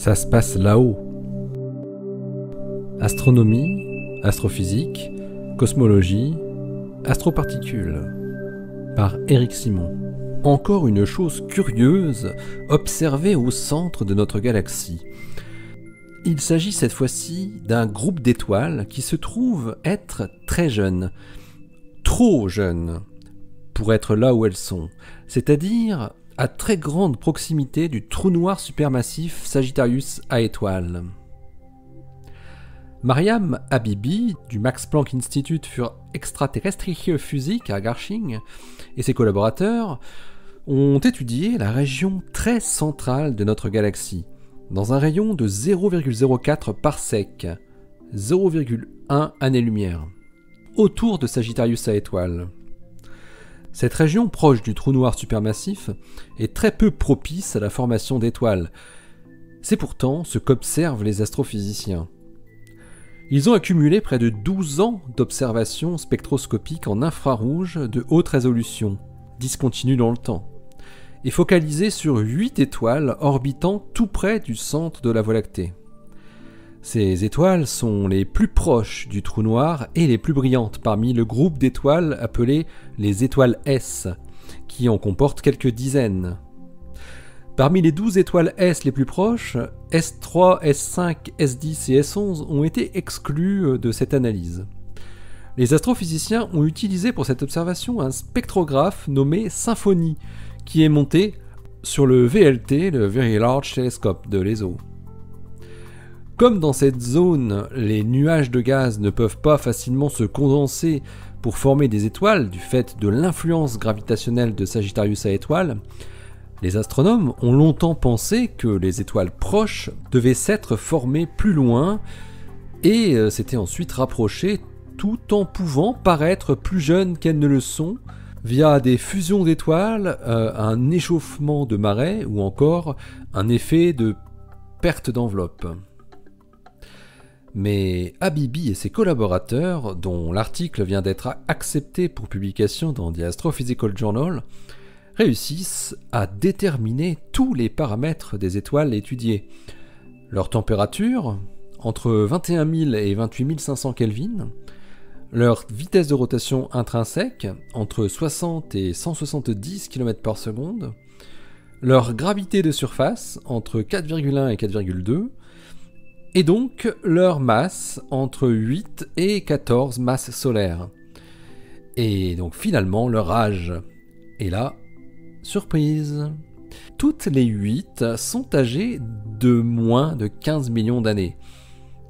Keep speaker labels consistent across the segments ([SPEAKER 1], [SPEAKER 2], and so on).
[SPEAKER 1] Ça se passe là-haut. Astronomie, astrophysique, cosmologie, astroparticules. Par Éric Simon. Encore une chose curieuse observée au centre de notre galaxie. Il s'agit cette fois-ci d'un groupe d'étoiles qui se trouve être très jeunes. Trop jeunes pour être là où elles sont, c'est-à-dire à très grande proximité du trou noir supermassif Sagittarius A étoile. Mariam Habibi du Max Planck Institute für Extraterrestrische Physik à Garching et ses collaborateurs ont étudié la région très centrale de notre galaxie, dans un rayon de 0,04 parsec, 0,1 année-lumière, autour de Sagittarius A étoile. Cette région proche du trou noir supermassif est très peu propice à la formation d'étoiles. C'est pourtant ce qu'observent les astrophysiciens. Ils ont accumulé près de 12 ans d'observations spectroscopiques en infrarouge de haute résolution, discontinues dans le temps, et focalisées sur 8 étoiles orbitant tout près du centre de la Voie lactée. Ces étoiles sont les plus proches du trou noir et les plus brillantes parmi le groupe d'étoiles appelées les étoiles S, qui en comportent quelques dizaines. Parmi les 12 étoiles S les plus proches, S3, S5, S10 et S11 ont été exclus de cette analyse. Les astrophysiciens ont utilisé pour cette observation un spectrographe nommé Symphony, qui est monté sur le VLT, le Very Large Telescope de l'ESO. Comme dans cette zone, les nuages de gaz ne peuvent pas facilement se condenser pour former des étoiles du fait de l'influence gravitationnelle de Sagittarius A étoile, les astronomes ont longtemps pensé que les étoiles proches devaient s'être formées plus loin et s'étaient ensuite rapprochées tout en pouvant paraître plus jeunes qu'elles ne le sont via des fusions d'étoiles, un échauffement de marée ou encore un effet de perte d'enveloppe. Mais Habibi et ses collaborateurs, dont l'article vient d'être accepté pour publication dans The Astrophysical Journal, réussissent à déterminer tous les paramètres des étoiles étudiées. Leur température, entre 21 000 et 28 500 Kelvin, leur vitesse de rotation intrinsèque, entre 60 et 170 km par seconde, leur gravité de surface, entre 4,1 et 4,2, et donc leur masse, entre 8 et 14 masses solaires. Et donc finalement leur âge. Et là, surprise, toutes les 8 sont âgées de moins de 15 millions d'années.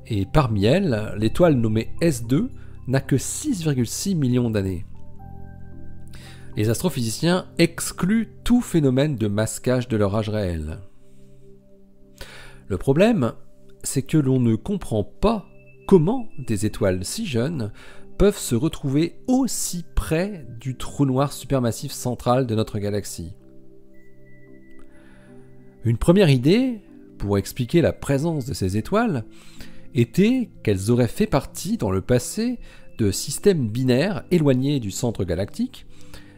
[SPEAKER 1] Et parmi elles, l'étoile nommée S2 n'a que 6,6 millions d'années. Les astrophysiciens excluent tout phénomène de masquage de leur âge réel. Le problème, c'est que l'on ne comprend pas comment des étoiles si jeunes peuvent se retrouver aussi près du trou noir supermassif central de notre galaxie. Une première idée, pour expliquer la présence de ces étoiles, était qu'elles auraient fait partie dans le passé de systèmes binaires éloignés du centre galactique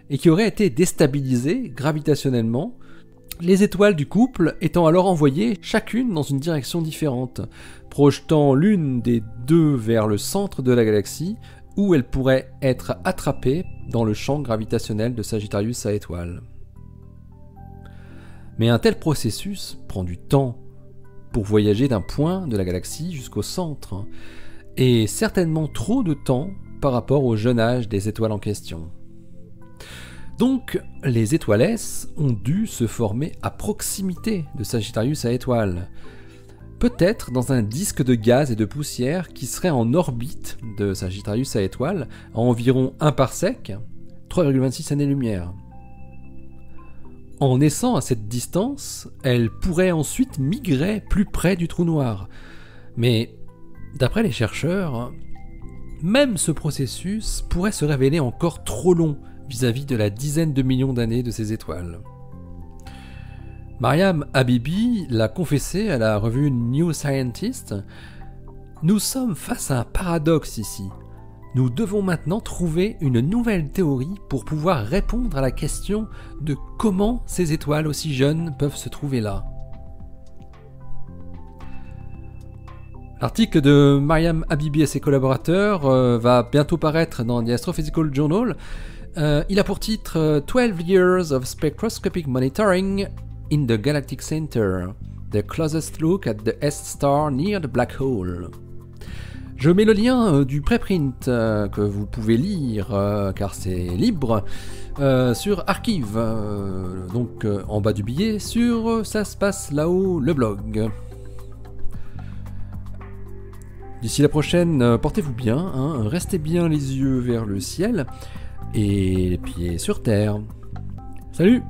[SPEAKER 1] et qui auraient été déstabilisés gravitationnellement, les étoiles du couple étant alors envoyées chacune dans une direction différente, projetant l'une des deux vers le centre de la galaxie où elles pourraient être attrapées dans le champ gravitationnel de Sagittarius A étoile. Mais un tel processus prend du temps pour voyager d'un point de la galaxie jusqu'au centre, et certainement trop de temps par rapport au jeune âge des étoiles en question. Donc, les étoiles S ont dû se former à proximité de Sagittarius A étoile, peut-être dans un disque de gaz et de poussière qui serait en orbite de Sagittarius A étoile à environ 1 parsec, 3,26 années-lumière. En naissant à cette distance, elle pourrait ensuite migrer plus près du trou noir. Mais, d'après les chercheurs, même ce processus pourrait se révéler encore trop long vis-à-vis de la dizaine de millions d'années de ces étoiles. Mariam Habibi l'a confessé à la revue New Scientist. Nous sommes face à un paradoxe ici. Nous devons maintenant trouver une nouvelle théorie pour pouvoir répondre à la question de comment ces étoiles aussi jeunes peuvent se trouver là. L'article de Mariam Habibi et ses collaborateurs va bientôt paraître dans The Astrophysical Journal. Il a pour titre 12 Years of Spectroscopic Monitoring in the Galactic Center. The closest look at the S-star near the black hole. Je mets le lien du préprint que vous pouvez lire, car c'est libre, sur Archive, donc en bas du billet, sur Ça se passe là-haut, le blog. D'ici la prochaine, portez-vous bien, hein, restez bien les yeux vers le ciel et les pieds sur terre. Salut!